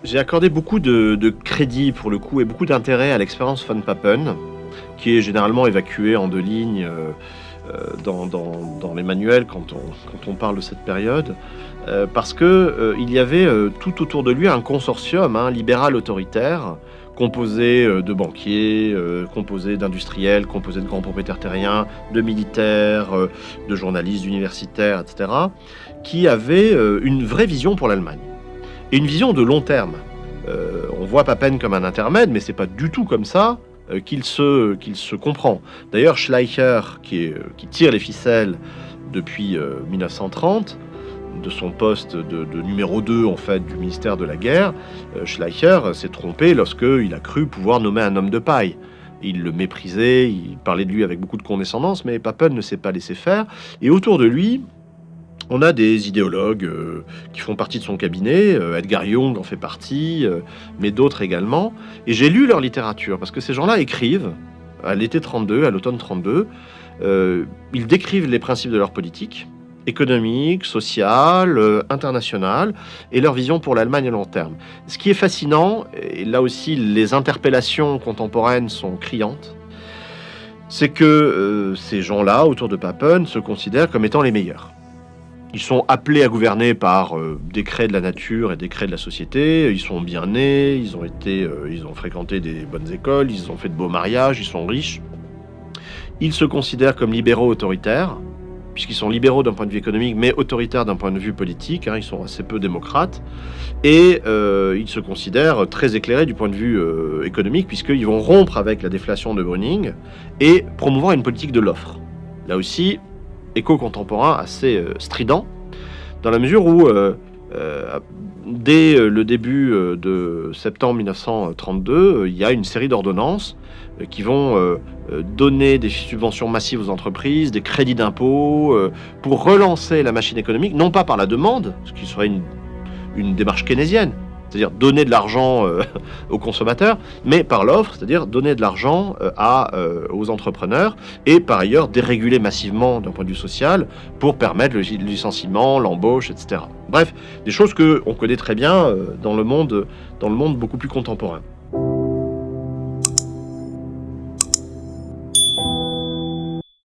J'ai accordé beaucoup de crédit pour le coup et beaucoup d'intérêt à l'expérience von Papen, qui est généralement évacuée en 2 lignes, dans les manuels quand on parle de cette période, parce que, il y avait, tout autour de lui un consortium, libéral autoritaire, composé, de banquiers, composé d'industriels, composé de grands propriétaires terriens, de militaires, de journalistes, d'universitaires et cetera, qui avait, une vraie vision pour l'Allemagne et une vision de long terme. On voit Papen comme un intermède, mais c'est pas du tout comme ça qu'il se comprend. D'ailleurs, Schleicher, qui tire les ficelles depuis 1930, de son poste de numéro 2 en fait du ministère de la Guerre, Schleicher s'est trompé lorsqu'il a cru pouvoir nommer un homme de paille. Il le méprisait, il parlait de lui avec beaucoup de condescendance, mais Papen ne s'est pas laissé faire. Et autour de lui, on a des idéologues qui font partie de son cabinet, Edgar Jung en fait partie, mais d'autres également. Et j'ai lu leur littérature, parce que ces gens-là écrivent, à l'été 32, à l'automne 32, ils décrivent les principes de leur politique, économique, sociale, internationale, et leur vision pour l'Allemagne à long terme. Ce qui est fascinant, et là aussi les interpellations contemporaines sont criantes, c'est que ces gens-là, autour de Papen, se considèrent comme étant les meilleurs. Ils sont appelés à gouverner par décret de la nature et décret de la société. Ils sont bien nés, ils ont fréquenté des bonnes écoles, ils ont fait de beaux mariages, ils sont riches. Ils se considèrent comme libéraux autoritaires, puisqu'ils sont libéraux d'un point de vue économique, mais autoritaires d'un point de vue politique. Ils sont assez peu démocrates. Et ils se considèrent très éclairés du point de vue économique, puisqu'ils vont rompre avec la déflation de Brüning et promouvoir une politique de l'offre. Là aussi, écho contemporain assez strident, dans la mesure où, dès le début de septembre 1932, il y a une série d'ordonnances qui vont donner des subventions massives aux entreprises, des crédits d'impôt, pour relancer la machine économique, non pas par la demande, ce qui serait une démarche keynésienne, c'est-à-dire donner de l'argent aux consommateurs, mais par l'offre, c'est-à-dire donner de l'argent aux entrepreneurs, et par ailleurs déréguler massivement d'un point de vue social pour permettre le licenciement, l'embauche, etc. Bref, des choses qu'on connaît très bien dans le monde beaucoup plus contemporain.